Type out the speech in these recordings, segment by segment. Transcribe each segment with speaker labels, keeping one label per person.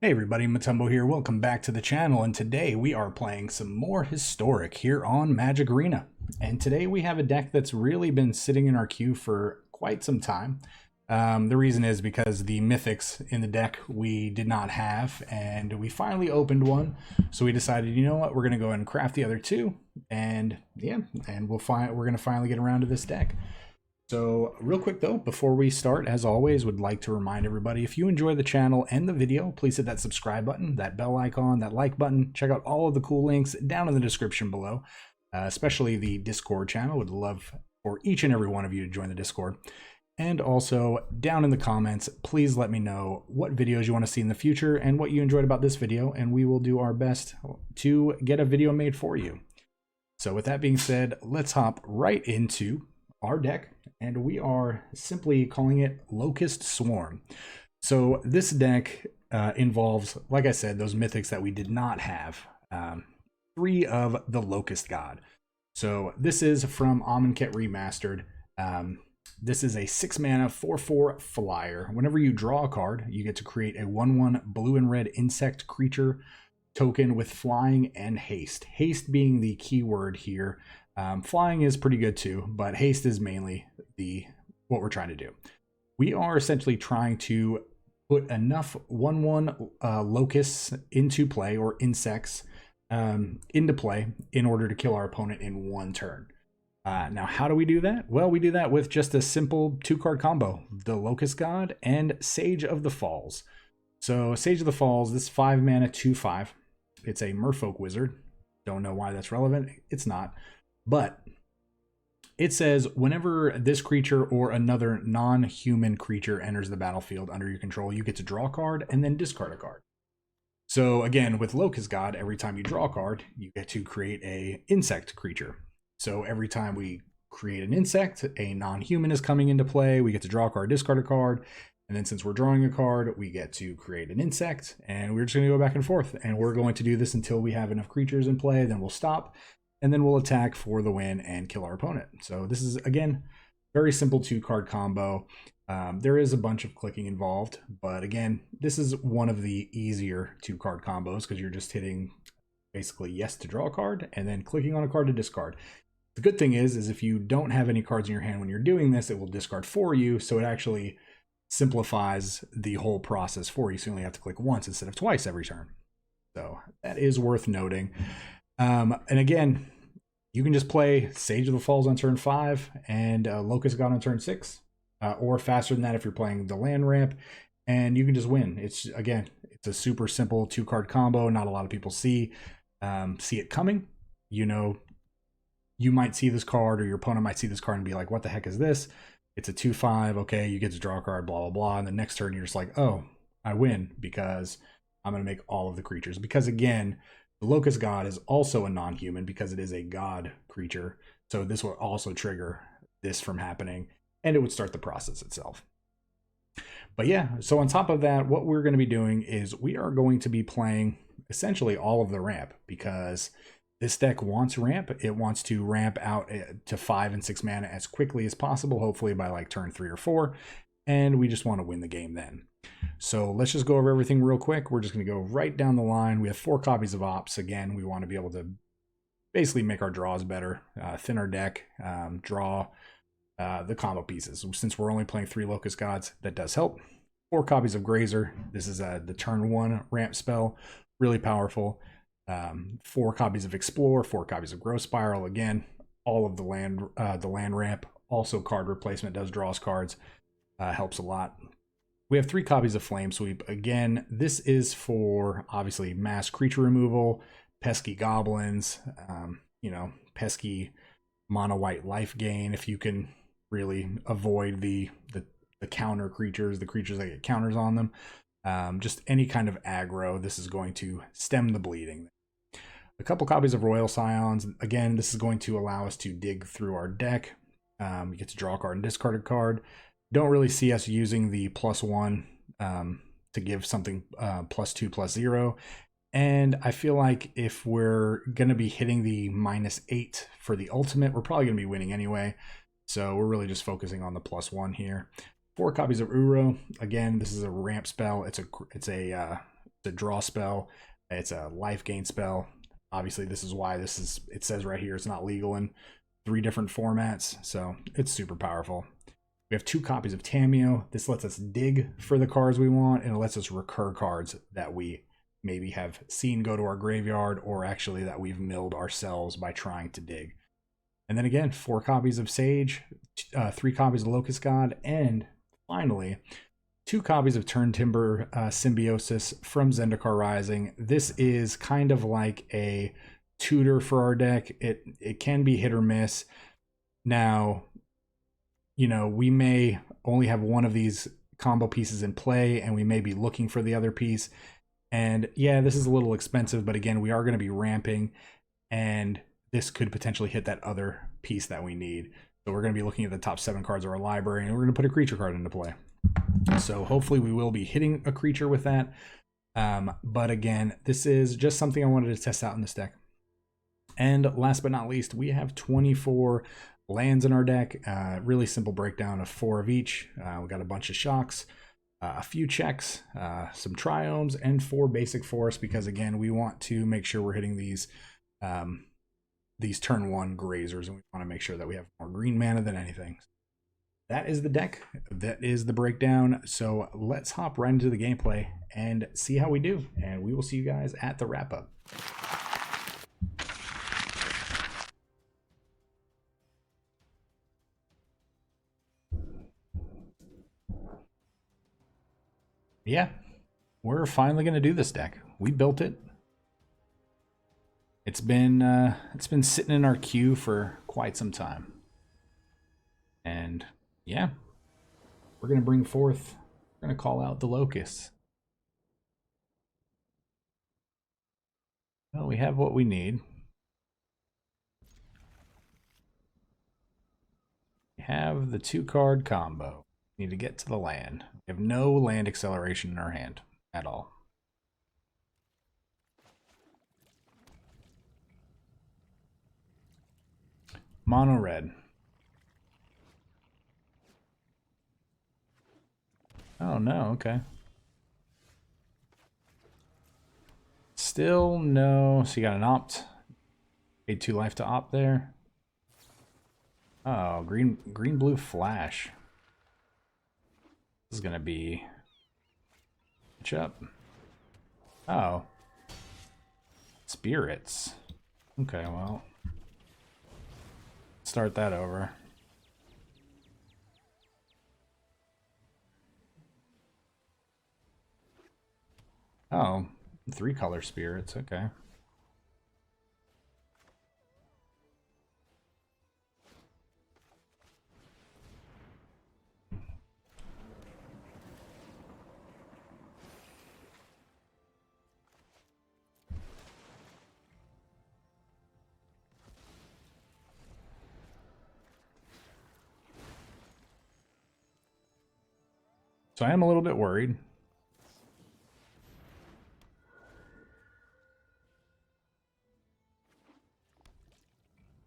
Speaker 1: Hey everybody, Matumbo here. Welcome back to the channel, and today we are playing some more Historic here on Magic Arena. And today we have a deck that's really been sitting in our queue for quite some time. The reason is because the mythics in the deck we did not have, and we finally opened one. So we decided, you know what, we're going to go ahead and craft the other two, and yeah, and we're going to finally get around to this deck. So real quick though, before we start, as always, would like to remind everybody, if you enjoy the channel and the video, please hit that subscribe button, that bell icon, that like button. Check out all of the cool links down in the description below, especially the Discord channel. Would love for each and every one of you to join the Discord. And also down in the comments, please let me know what videos you want to see in the future and what you enjoyed about this video, and we will do our best to get a video made for you. So with that being said, let's hop right into our deck, and we are simply calling it Locust Swarm. So this deck involves, like I said, those mythics that we did not have. 3 of the Locust God. So this is from Amonkhet Remastered. This is a 6-mana 4/4 flyer. Whenever you draw a card, you get to create a 1/1 blue and red insect creature token with flying and haste. Haste being the key word here. Flying is pretty good too, but haste is mainly what we're trying to do. We are essentially trying to put enough 1/1 locusts into play, or insects into play, in order to kill our opponent in 1 turn. Now, how do we do that? Well, we do that with just a simple 2-card combo, the Locust God and Sage of the Falls. So Sage of the Falls, this 5-mana 2/5. It's a merfolk wizard. Don't know why that's relevant. It's not. But it says whenever this creature or another non-human creature enters the battlefield under your control, you get to draw a card and then discard a card. So again, with Locust God, every time you draw a card, you get to create a insect creature. So every time we create an insect, a non-human is coming into play. We get to draw a card, discard a card. And then since we're drawing a card, we get to create an insect. And we're just going to go back and forth. And we're going to do this until we have enough creatures in play. Then we'll stop. And then we'll attack for the win and kill our opponent. So this is, again, very simple 2-card combo. There is a bunch of clicking involved, but again, this is one of the easier 2-card combos because you're just hitting basically yes to draw a card and then clicking on a card to discard. The good thing is if you don't have any cards in your hand when you're doing this, it will discard for you, so it actually simplifies the whole process for you, so you only have to click once instead of twice every turn. So that is worth noting. And again, you can just play Sage of the Falls on turn 5 and Locust God on turn 6, or faster than that if you're playing the land ramp, and you can just win. It's, again, it's a super simple 2-card combo. Not a lot of people see it coming. You know, you might see this card, or your opponent might see this card and be like, what the heck is this? It's a 2/5. Okay, you get to draw a card, blah, blah, blah. And the next turn, you're just like, oh, I win because I'm going to make all of the creatures. Because again, the Locust God is also a non-human because it is a god creature. So this will also trigger this from happening, and it would start the process itself. But yeah, so on top of that, what we're going to be doing is we are going to be playing essentially all of the ramp, because this deck wants ramp. It wants to ramp out to 5 and 6 mana as quickly as possible, hopefully by like turn 3 or 4. And we just want to win the game then. So let's just go over everything real quick. We're just going to go right down the line. We have 4 copies of Ops. Again, we want to be able to basically make our draws better, thin our deck, draw the combo pieces. Since we're only playing 3 Locust Gods, that does help. 4 copies of Grazer. This is the turn 1 ramp spell. Really powerful. 4 copies of Explore, 4 copies of Growth Spiral. Again, all of the land ramp. Also card replacement, does draw us cards. Helps a lot. We have 3 copies of Flame Sweep. Again, this is for obviously mass creature removal, pesky goblins, you know, pesky mono white life gain. If you can really avoid the counter creatures, the creatures that get counters on them, just any kind of aggro, this is going to stem the bleeding. A couple copies of Royal Scions. Again, this is going to allow us to dig through our deck. You get to draw a card and discard a card. Don't really see us using the +1 to give something +2, +0. And I feel like if we're going to be hitting the -8 for the ultimate, we're probably going to be winning anyway. So we're really just focusing on the +1 here. 4 copies of Uro. Again, this is a ramp spell. It's a It's a draw spell. It's a life gain spell. Obviously, this is why it says right here it's not legal in 3 different formats, so it's super powerful. We have 2 copies of Tameo. This lets us dig for the cards we want, and it lets us recur cards that we maybe have seen go to our graveyard, or actually that we've milled ourselves by trying to dig. And then again, 4 copies of Sage, 3 copies of Locust God, and finally, 2 copies of Turn Timber Symbiosis from Zendikar Rising. This is kind of like a tutor for our deck. It can be hit or miss. Now, you know, we may only have one of these combo pieces in play, and we may be looking for the other piece. And yeah, this is a little expensive, but again, we are going to be ramping, and this could potentially hit that other piece that we need. So we're going to be looking at the top 7 cards of our library, and we're going to put a creature card into play. So hopefully we will be hitting a creature with that. But again, this is just something I wanted to test out in this deck. And last but not least, we have 24 lands in our deck. Really simple breakdown of 4 of each. We got a bunch of shocks, a few checks, some triomes, and 4 basic forests, because again, we want to make sure we're hitting these turn 1 grazers, and we want to make sure that we have more green mana than anything. That is the deck. That is the breakdown. So let's hop right into the gameplay and see how we do. And we will see you guys at the wrap up. Yeah, we're finally going to do this deck. We built it. It's been sitting in our queue for quite some time. And yeah, we're going to call out the locusts. Well, we have what we need. We have the 2-card combo. We need to get to the land. We have no land acceleration in our hand at all. Mono red. Oh no, okay. Still no. So you got an opt. Paid 2 life to opt there. Oh, green blue flash. This is gonna be catch up. Oh. Spirits. Okay, well. Start that over. Oh, 3-color spirits, okay. So I am a little bit worried.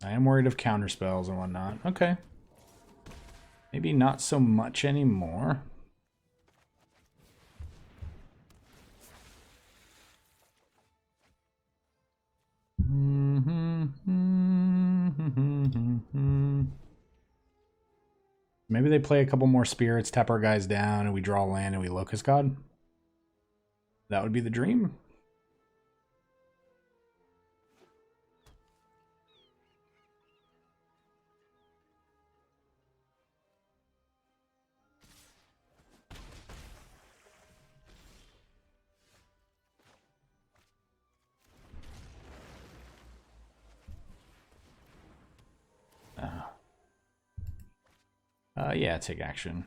Speaker 1: I am worried of counter spells and whatnot. Okay. Maybe not so much anymore. Maybe they play a couple more spirits, tap our guys down, and we draw land and we Locust God. That would be the dream. Yeah, take action.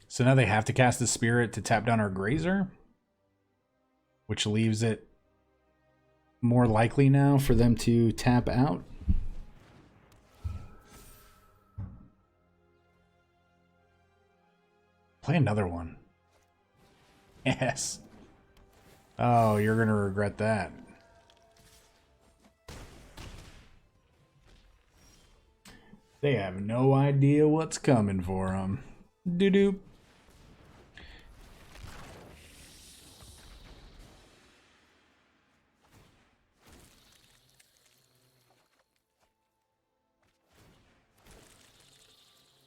Speaker 1: So now they have to cast the spirit to tap down our grazer, which leaves it more likely now for them to tap out. Play another one. Yes. Oh, you're gonna regret that. They have no idea what's coming for them. Doo-doo.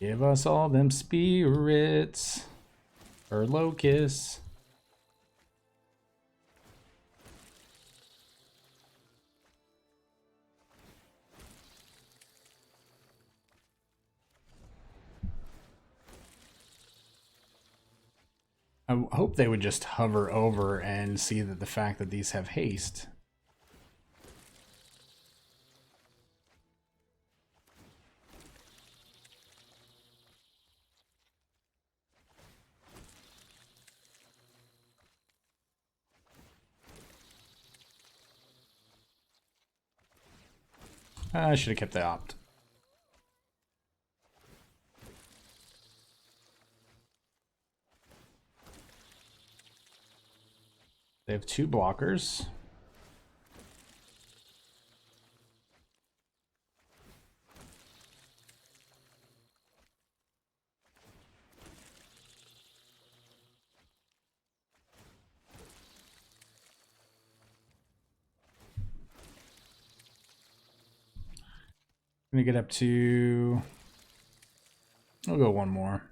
Speaker 1: Give us all them spirits. Or locusts. I hope they would just hover over and see that the fact that these have haste. I should have kept the opt. They have 2 blockers. I'm gonna get up to... I'll go one more.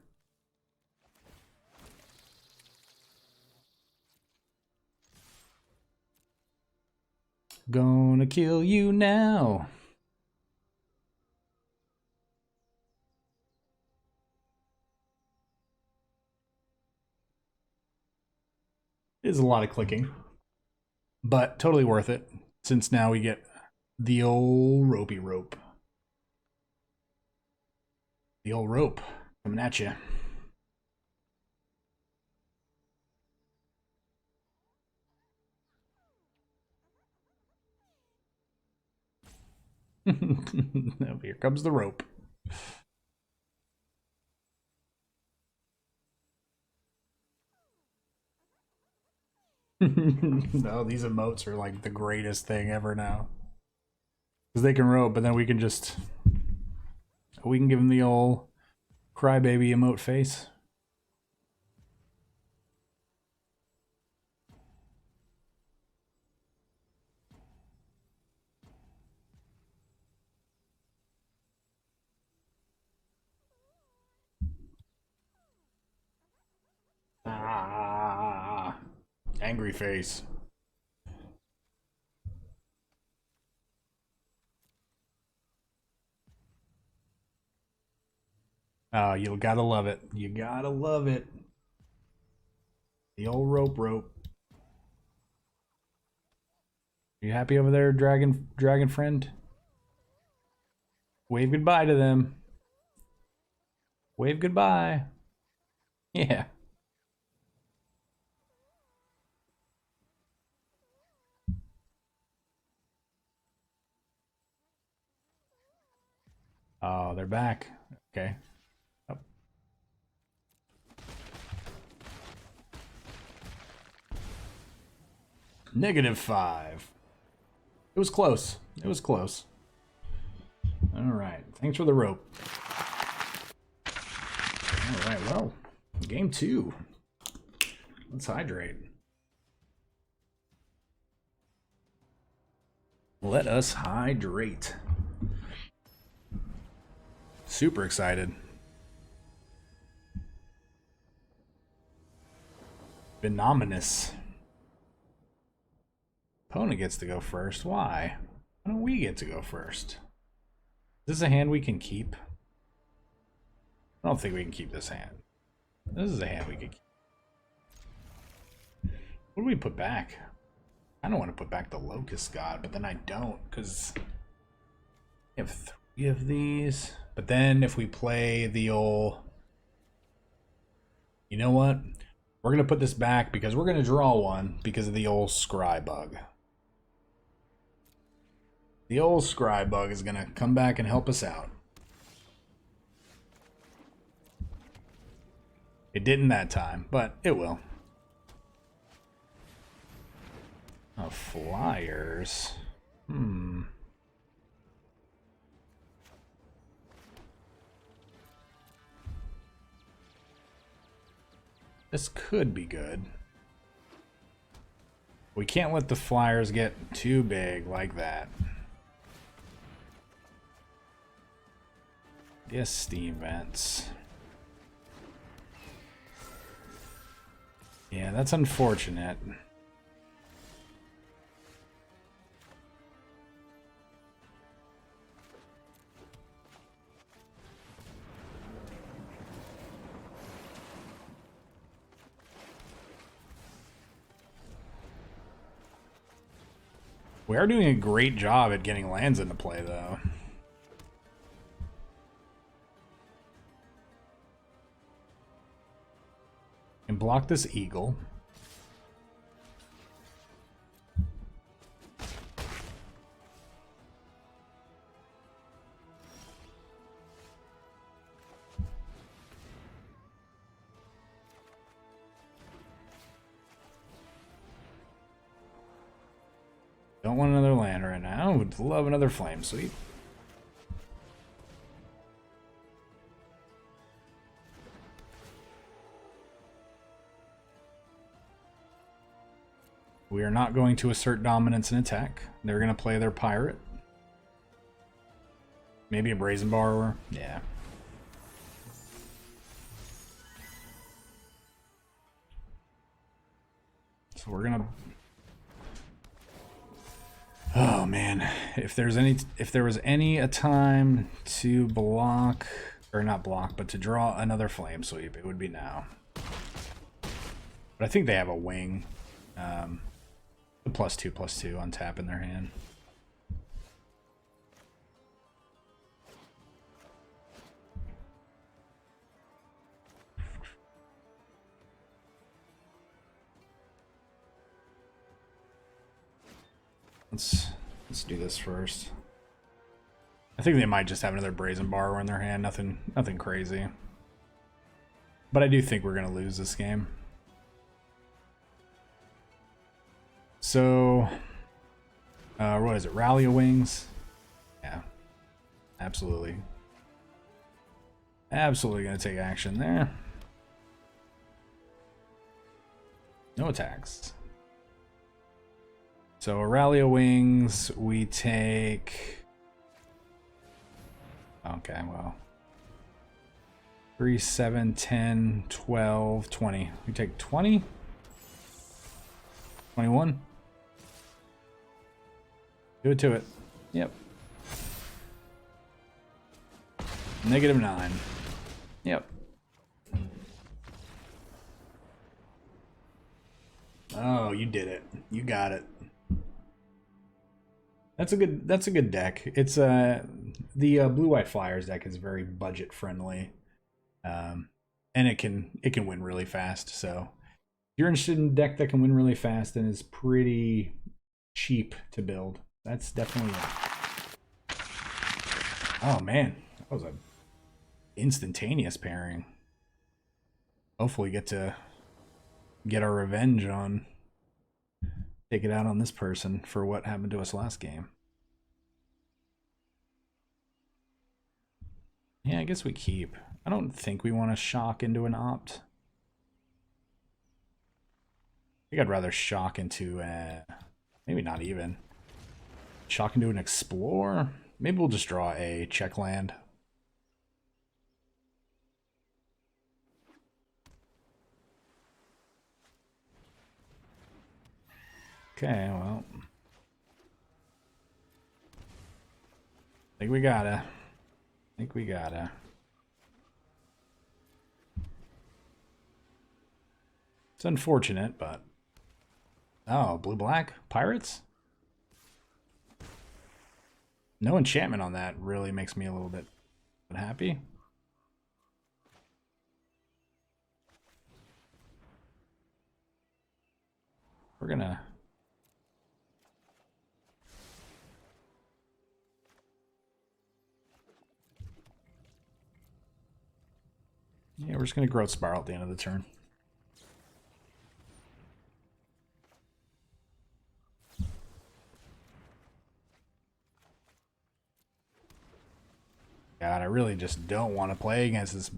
Speaker 1: Gonna kill you now. It is a lot of clicking, but totally worth it, since now we get the old ropey rope. The old rope coming at you. Here comes the rope. No, these emotes are like the greatest thing ever now. Because they can rope, but then we can just... We can give them the old crybaby emote face. Ah, angry face. Oh, you gotta love it. You gotta love it. The old rope. You happy over there, dragon friend? Wave goodbye to them. Wave goodbye. Yeah. Oh, they're back. Okay. Oh. -5. It was close. It was close. All right. Thanks for the rope. All right. Well, game 2. Let's hydrate. Let us hydrate. Super excited. Benominous. Opponent gets to go first. Why? Why don't we get to go first? Is this a hand we can keep? I don't think we can keep this hand. This is a hand we can keep. What do we put back? I don't want to put back the Locust God, but then I don't, because we have 3 of these. But then if we play the old... You know what? We're going to put this back because we're going to draw one because of the old scry bug. The old scry bug is going to come back and help us out. It didn't that time, but it will. Oh, flyers. This could be good. We can't let the flyers get too big like that. Yes, steam vents. Yeah, that's unfortunate. We are doing a great job at getting lands into play, though. And block this eagle. Don't want another land right now. Would love another flame sweep. We are not going to assert dominance and attack. They're going to play their pirate. Maybe a brazen borrower. Yeah. So we're going to... Oh man, if there was any a time to block, or not block, but to draw another flame sweep, it would be now. But I think they have a wing. The +2/+2 on tap in their hand. Let's do this first. I think they might just have another brazen borrower in their hand. Nothing crazy. But I do think we're gonna lose this game. So, what is it? Rally of Wings? Yeah, absolutely. Absolutely gonna take action there. No attacks. So a Rally of Wings, we take... Okay, well. 3, 7, 10, 12, 20. We take 20? 21? Do it to it. Yep. -9. Yep. Oh, you did it. You got it. That's a good deck. It's the blue-white flyers deck is very budget friendly, and it can win really fast. So if you're interested in a deck that can win really fast and is pretty cheap to build, that's definitely it. Oh man, that was an instantaneous pairing. Hopefully get our revenge on. Take it out on this person for what happened to us last game. Yeah, I guess we keep. I don't think we want to shock into an opt. I think I'd rather shock into maybe not even. Shock into an explore. Maybe we'll just draw a check land. Okay, well. I think we gotta. It's unfortunate, but... Oh, blue-black? Pirates? No enchantment on that really makes me a little bit happy. We're gonna... Yeah, we're just gonna growth spiral at the end of the turn. God, I really just don't want to play against this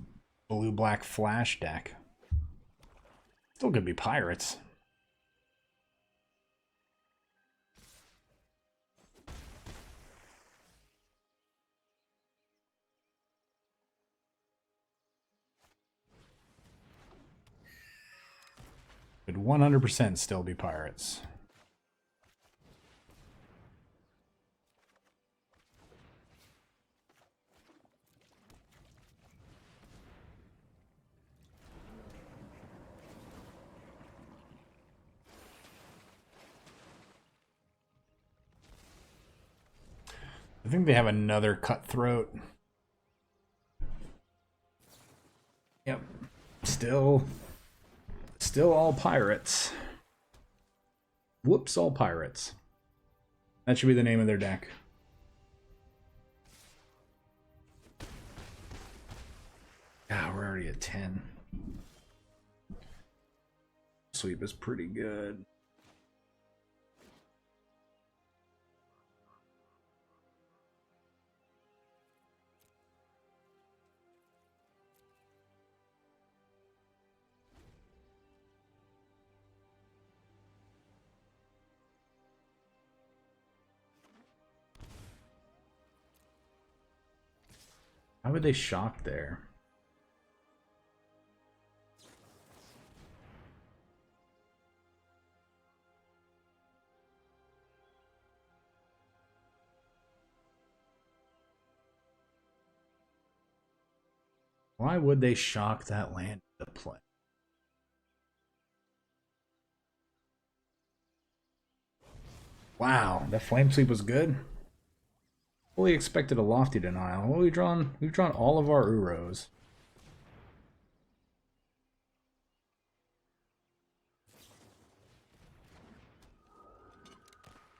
Speaker 1: blue-black flash deck. Still could be pirates. Could 100% still be pirates. I think they have another cutthroat. Yep. Still all pirates. Whoops, all pirates. That should be the name of their deck. Ah, we're already at 10. Sweep is pretty good. How would they shock there? Why would they shock that land to play? Wow, that flame sweep was good. Fully expected a lofty denial. Well, we've drawn all of our Uros.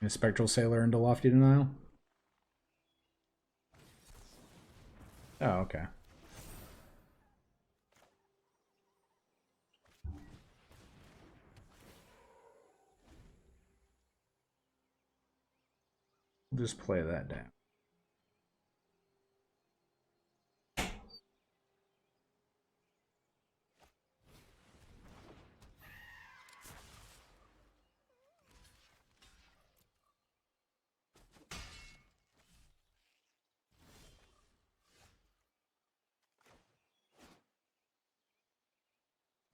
Speaker 1: A spectral sailor into lofty denial. Oh, okay. We'll just play that down.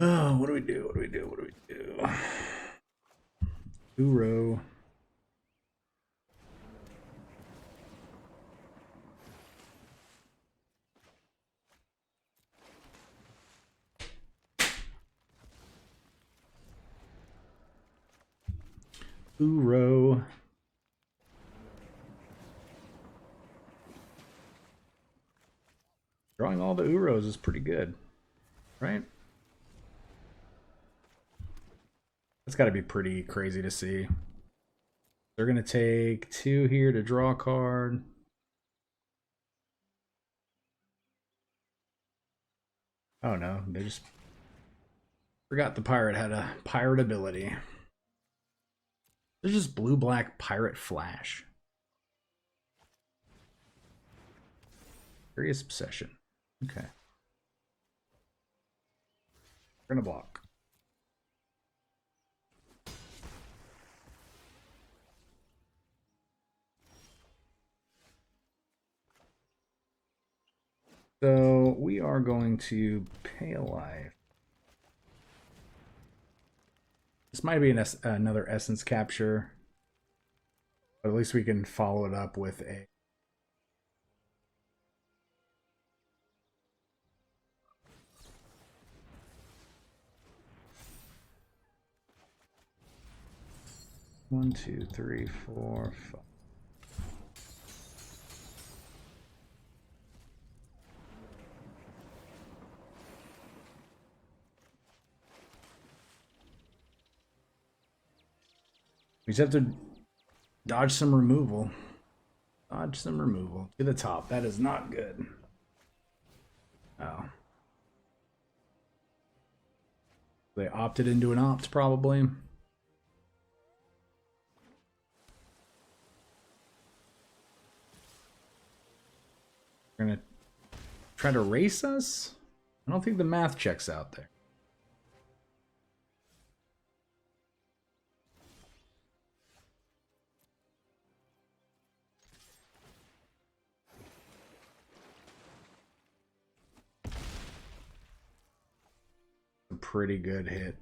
Speaker 1: Oh, what do we do? What do we do? What do we do? Uro. Uro. Drawing all the Uros is pretty good, right? That's got to be pretty crazy to see. They're going to take 2 here to draw a card. Oh no, they just forgot the pirate had a pirate ability. There's just blue-black pirate flash. Curious obsession. Okay. We're gonna block. So we are going to pay a life. This might be another essence capture, but at least we can follow it up with a one, two, three, four, five. We just have to dodge some removal. Dodge some removal. To the top. That is not good. Oh. They opted into an opt, probably. We're gonna Try to race us? I don't think the math checks out there. A pretty good hit.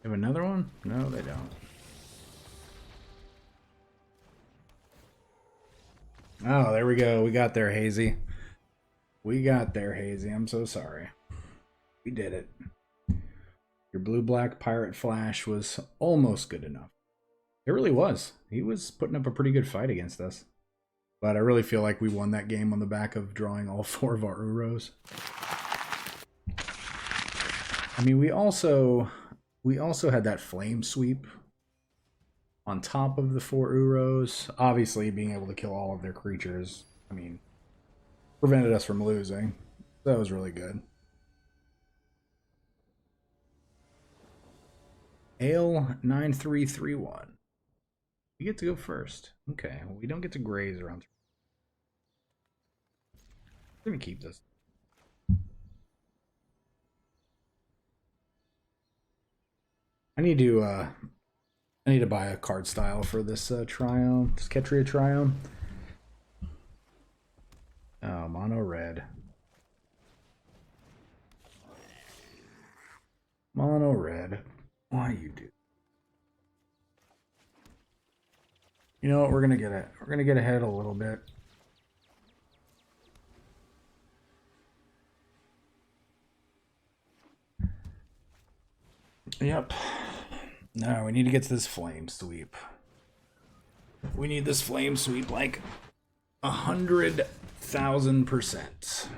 Speaker 1: Have another one? No, they don't. Oh, there we go. We got there, Hazy. We got there, Hazy. I'm so sorry. We did it. Your blue-black pirate flash was almost good enough. It really was. He was putting up a pretty good fight against us. But I really feel like we won that game on the back of drawing all 4 of our Uros. I mean, we also had that flame sweep on top of the 4 Uros. Obviously, being able to kill all of their creatures, I mean, prevented us from losing. That was really good. Ale 9331. We get to go first. Okay, well, we don't get to graze around. Let me keep this. I need to buy a card style for this Triome, this Ketria Triome. Oh, mono red. Mono red. Why you do? You know what? We're gonna get ahead a little bit. Yep. No, we need to get to this flame sweep. We need this flame sweep like 100,000%.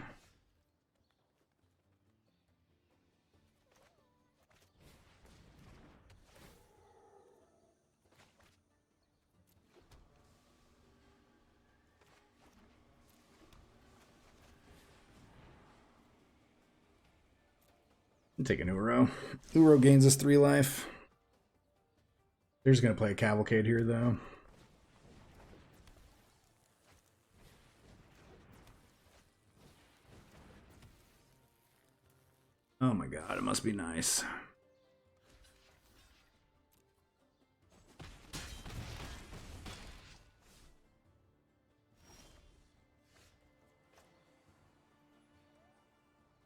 Speaker 1: Take an Uro. Uro gains us 3 life. They're just going to play a Cavalcade here, though. Oh my god, it must be nice.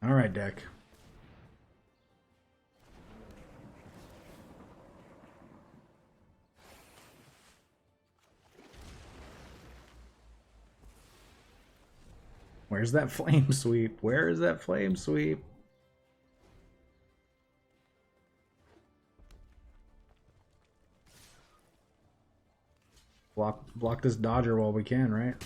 Speaker 1: All right, deck. Where's that flame sweep? Where is that flame sweep? Block this dodger while we can, right?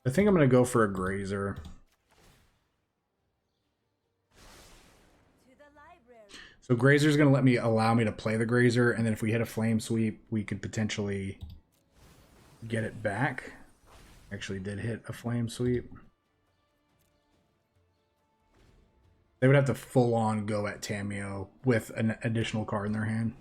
Speaker 1: I think I'm going to go for a grazer. So Grazer's going to allow me to play the Grazer, and then if we hit a flame sweep, we could potentially get it back. Actually did hit a flame sweep. They would have to full on go at Tamiyo with an additional card in their hand.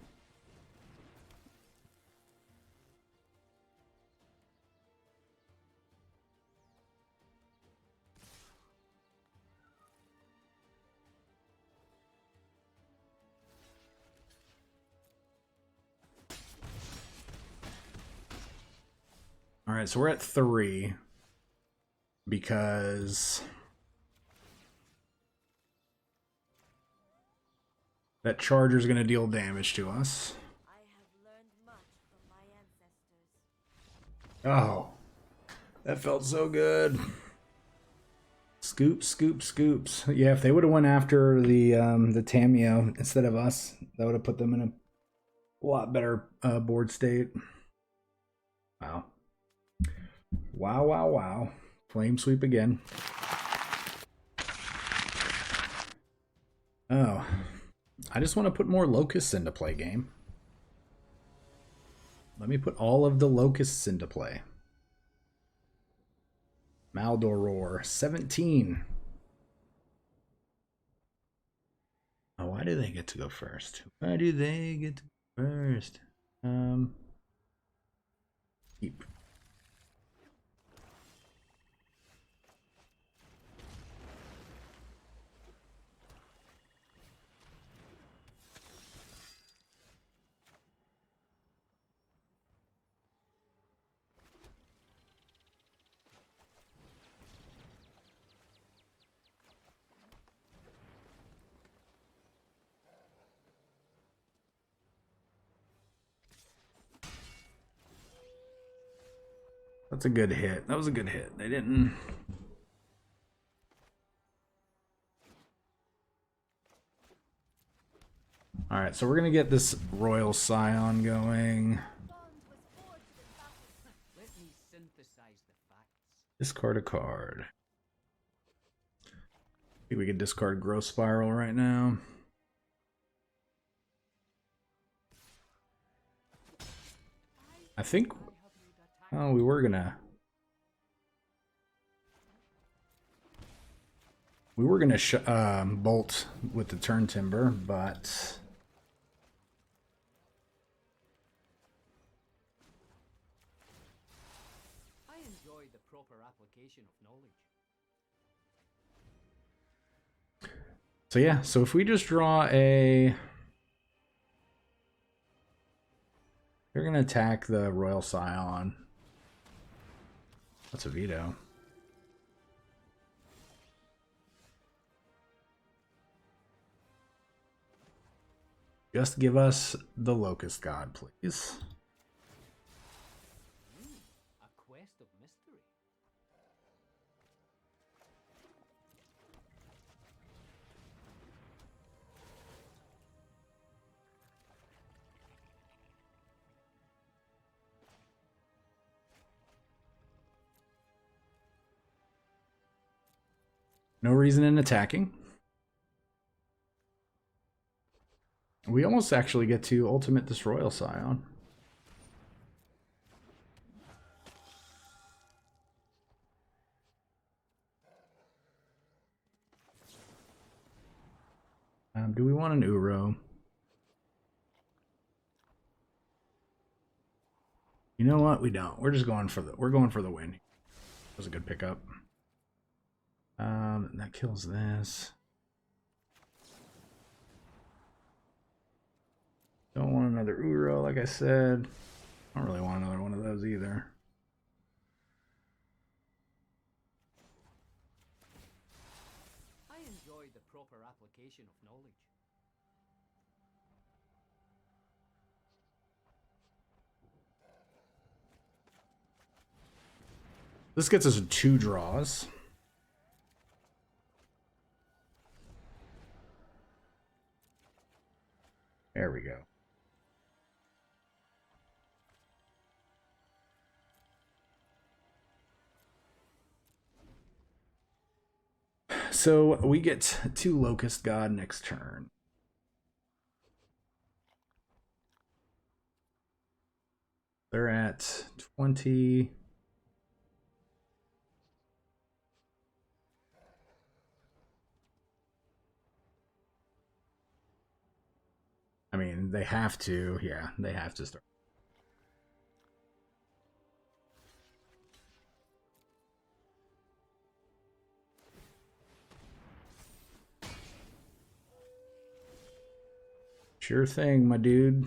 Speaker 1: All right, so we're at 3 because that charger's going to deal damage to us.
Speaker 2: I have learned much from my ancestors.
Speaker 1: Oh, that felt so good. Scoops, scoops, scoops. Yeah, if they would have went after the Tameo instead of us, that would have put them in a lot better board state. Wow. Wow, wow, wow. Flame sweep again. Oh. I just want to put more locusts into play, game. Let me put all of the locusts into play. Maldoror, 17. Oh, why do they get to go first? Why do they get to go first? Keep. That's a good hit. That was a good hit. They didn't. Alright, so we're going to get this Royal Scion going.
Speaker 3: Let me synthesize the facts.
Speaker 1: Discard a card. I think we can discard Growth Spiral right now. I think... Oh, we were gonna bolt with the Turn Timber, but
Speaker 3: I enjoy the proper application of knowledge.
Speaker 1: so yeah. So if we just draw a, they're gonna attack the Royal Scion. That's a veto. Just give us the Locust God, please.
Speaker 3: A quest of mystery.
Speaker 1: No reason in attacking. We almost actually get to ultimate this Royal Scion. Do we want an Uro? You know what? We don't. We're just going for the win. That was a good pickup. That kills this. Don't want another Uro, like I said. I don't really want another one of those either.
Speaker 3: I enjoy the proper application of knowledge.
Speaker 1: This gets us 2 draws. There we go. So we get 2 Locust God next turn. They're at 20. I mean, they have to. Yeah, they have to start. Sure thing, my dude.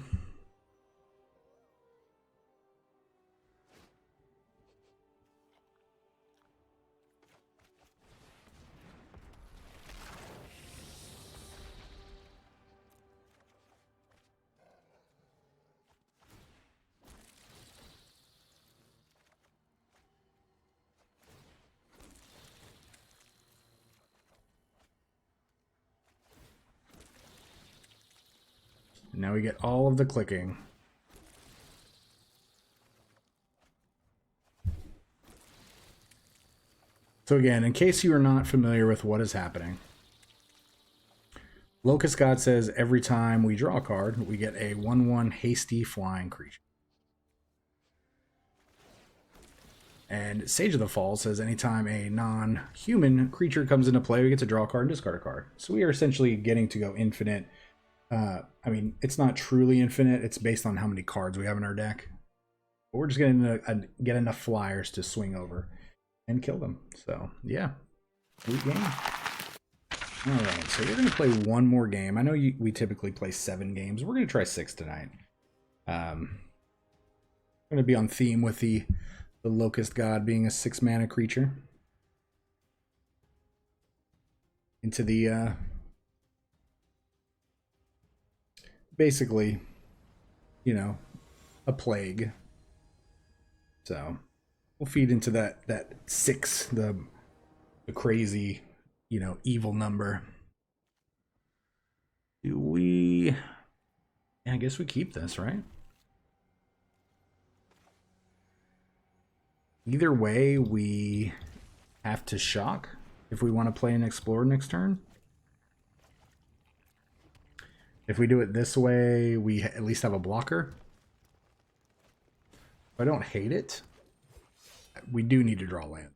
Speaker 1: Now we get all of the clicking. So again, in case you are not familiar with what is happening, Locust God says every time we draw a card, we get a 1/1 hasty flying creature. And Sage of the Fall says anytime a non-human creature comes into play, we get to draw a card and discard a card. So we are essentially getting to go infinite. I mean, it's not truly infinite. It's based on how many cards we have in our deck. But we're just going to get enough flyers to swing over and kill them. So, yeah. Sweet game. Alright, so we're going to play one more game. I know we typically play 7 games. We're going to try 6 tonight. Going to be on theme with the Locust God being a 6-mana creature. Into the, basically, you know, a plague. So, we'll feed into that 6, the crazy, you know, evil number. Do we... Yeah, I guess we keep this, right? Either way, we have to shock if we want to play an Explorer next turn. If we do it this way, we at least have a blocker. I don't hate it. We do need to draw land.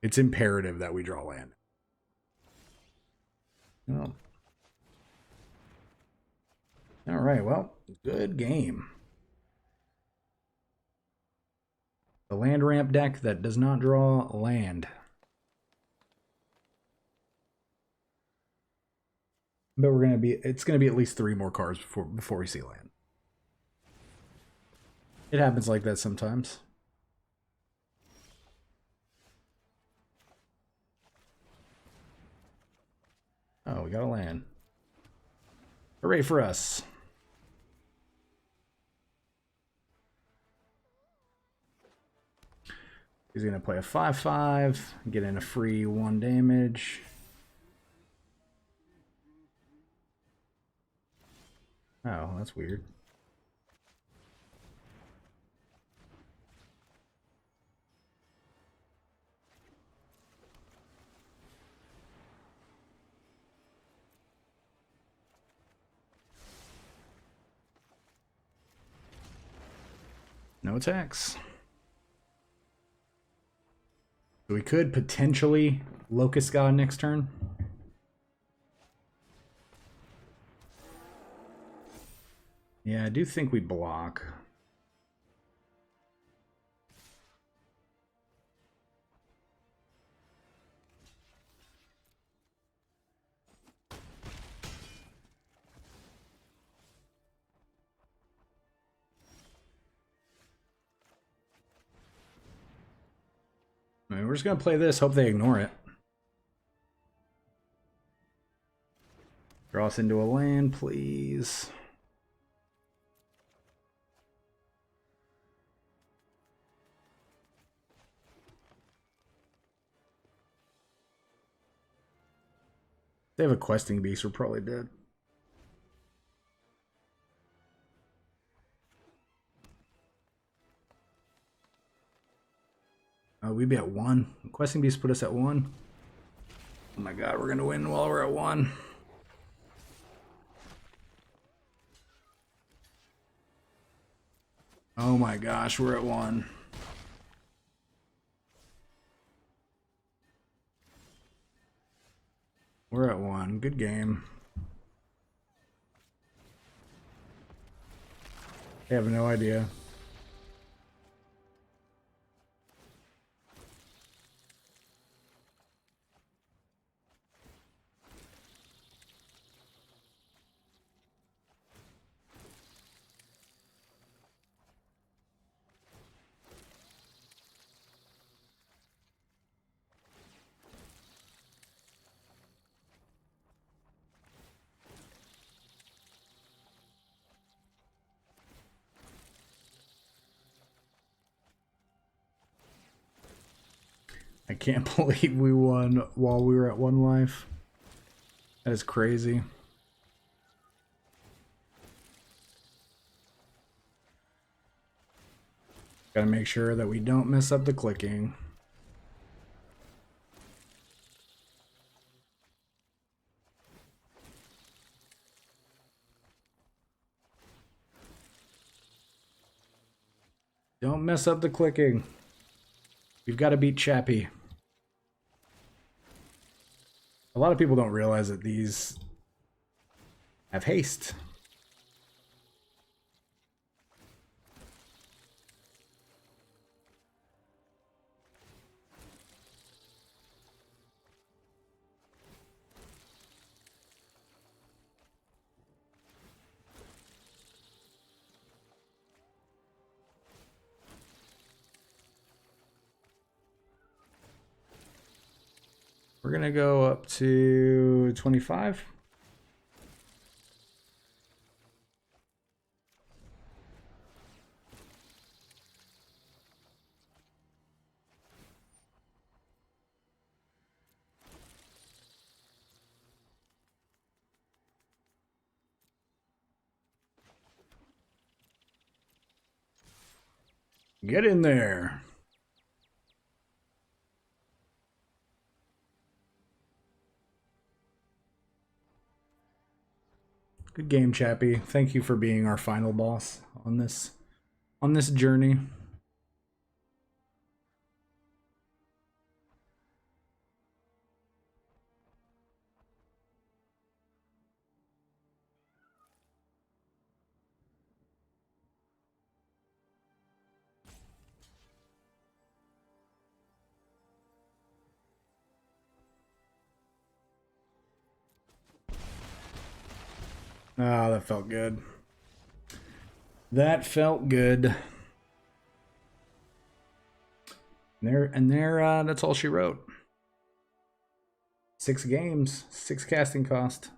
Speaker 1: It's imperative that we draw land. Well, all right, well, good game. The land ramp deck that does not draw land. But it's gonna be at least 3 more cards before we see land. It happens like that sometimes. Oh, we got a land. Hooray for us. He's going to play a 5/5, get in a free 1 damage. Oh, that's weird. No attacks. So we could potentially Locust God next turn. Yeah, I do think we block. I mean, we're just going to play this, hope they ignore it. Draw us into a land, please. If they have a questing beast, we're probably dead. We'd be at 1. Questing beast put us at 1. Oh my god, we're gonna win while we're at 1. Oh my gosh, we're at 1. We're at 1. Good game. I have no idea. I can't believe we won while we were at 1 life. That is crazy. Gotta make sure that we don't mess up the clicking. Don't mess up the clicking. We've got to beat Chappie. A lot of people don't realize that these have haste. We're going to go up to 25. Get in there. Good game, Chappie. Thank you for being our final boss on this journey. Ah, that felt good. That felt good. That's all she wrote. 6 games, 6 casting cost.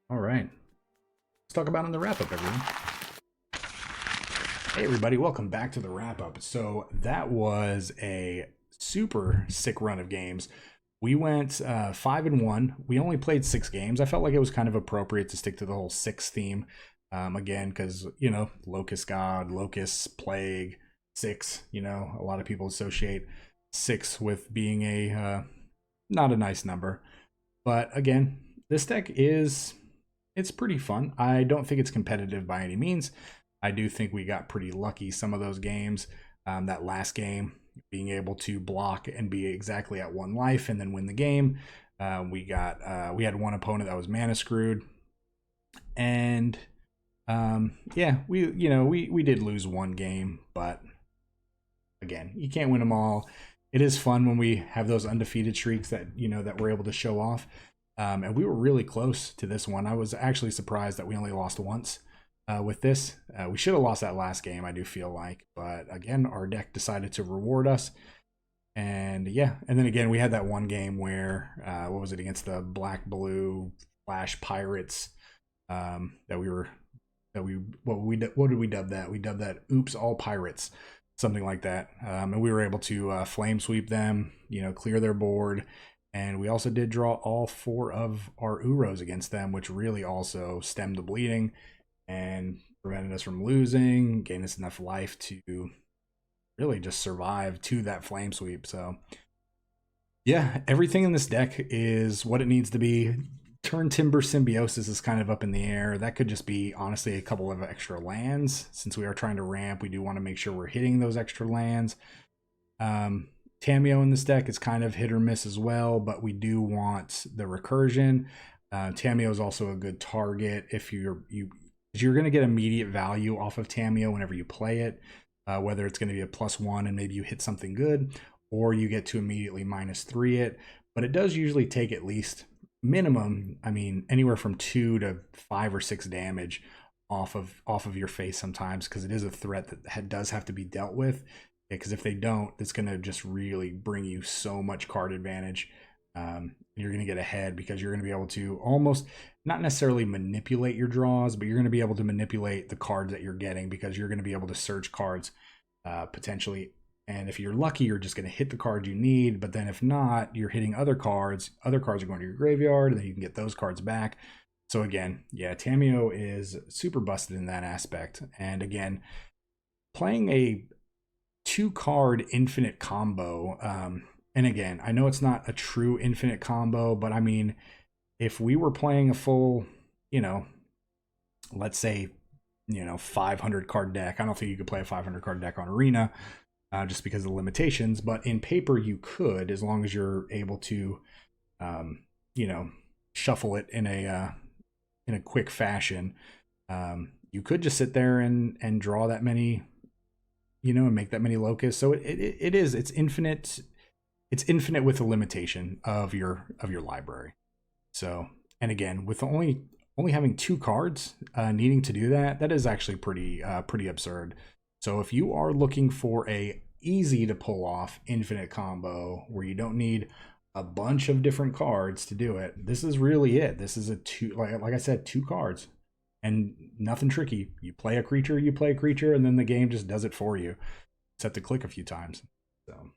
Speaker 1: All right. Let's talk about it in the wrap-up, everyone. Hey, everybody. Welcome back to the wrap-up. So that was a super sick run of games. We went 5-1. We only played 6 games. I felt like it was kind of appropriate to stick to the whole 6 theme. Again, because, you know, Locust God, Locusts, Plague, 6, you know, a lot of people associate 6 with being a not a nice number. But again, this deck it's pretty fun. I don't think it's competitive by any means. I do think we got pretty lucky some of those games. That last game, being able to block and be exactly at 1 life and then win the game. We had one opponent that was mana screwed. And yeah, we did lose 1 game, but again, you can't win them all. It is fun when we have those undefeated streaks that, you know, that we're able to show off. And we were really close to this one. I was actually surprised that we only lost once with this. We should have lost that last game, I do feel like. But again, our deck decided to reward us. And yeah, and then again, we had that one game where, what was it, against the Black-Blue Flash Pirates, what did we dub that? We dubbed that Oops All Pirates, something like that. And we were able to flame sweep them, you know, clear their board. And we also did draw all 4 of our Uros against them, which really also stemmed the bleeding and prevented us from losing, gained us enough life to really just survive to that flame sweep. So yeah, everything in this deck is what it needs to be. Turn Timber Symbiosis is kind of up in the air. That could just be, honestly, a couple of extra lands. Since we are trying to ramp, we do want to make sure we're hitting those extra lands. Tamiyo in this deck is kind of hit or miss as well, but we do want the recursion. Tamiyo is also a good target if you're going to get immediate value off of Tamiyo whenever you play it, whether it's going to be a +1 and maybe you hit something good, or you get to immediately -3 it. But it does usually take at least minimum, I mean, anywhere from 2 to 5 or 6 damage off of your face sometimes, because it is a threat that does have to be dealt with. Because if they don't, it's going to just really bring you so much card advantage. You're going to get ahead because you're going to be able to almost not necessarily manipulate your draws, but you're going to be able to manipulate the cards that you're getting because you're going to be able to search cards potentially. And if you're lucky, you're just going to hit the card you need. But then if not, you're hitting other cards. Other cards are going to your graveyard, and then you can get those cards back. So again, yeah, Tameo is super busted in that aspect. And again, playing a 2-card infinite combo, and again, I know it's not a true infinite combo, but I mean, if we were playing a full, you know, let's say, 500 card deck, I don't think you could play a 500 card deck on Arena, just because of the limitations, but in paper you could, as long as you're able to, you know, shuffle it in a quick fashion. You could just sit there and draw that many, and make that many locusts. So it's infinite. It's infinite with the limitation of your library. So, and again, with only having 2 cards, needing to do that is actually pretty absurd. So if you are looking for a easy to pull off infinite combo where you don't need a bunch of different cards to do it, this is really it. This is a 2, like I said, 2 cards and nothing tricky. You play a creature, and then the game just does it for you. Just have to click a few times. So,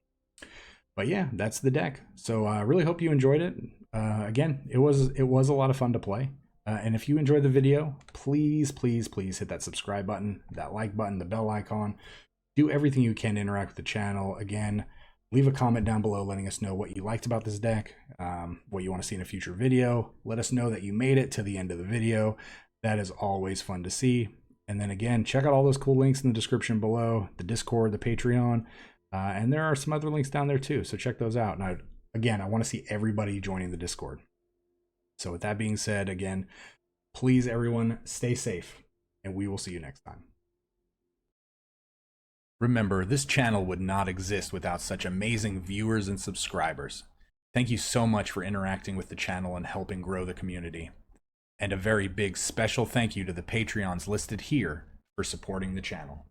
Speaker 1: but yeah, that's the deck. So I really hope you enjoyed it. Again, it was a lot of fun to play. And if you enjoyed the video, please hit that subscribe button, that like button, the bell icon. Do everything you can to interact with the channel. Again, leave a comment down below letting us know what you liked about this deck, what you want to see in a future video. Let us know that you made it to the end of the video. That is always fun to see. And then again, check out all those cool links in the description below, the Discord, the Patreon, and there are some other links down there too. So check those out. And again, I want to see everybody joining the Discord. So with that being said, again, please everyone stay safe, and we will see you next time. Remember, this channel would not exist without such amazing viewers and subscribers. Thank you so much for interacting with the channel and helping grow the community. And a very big special thank you to the Patreons listed here for supporting the channel.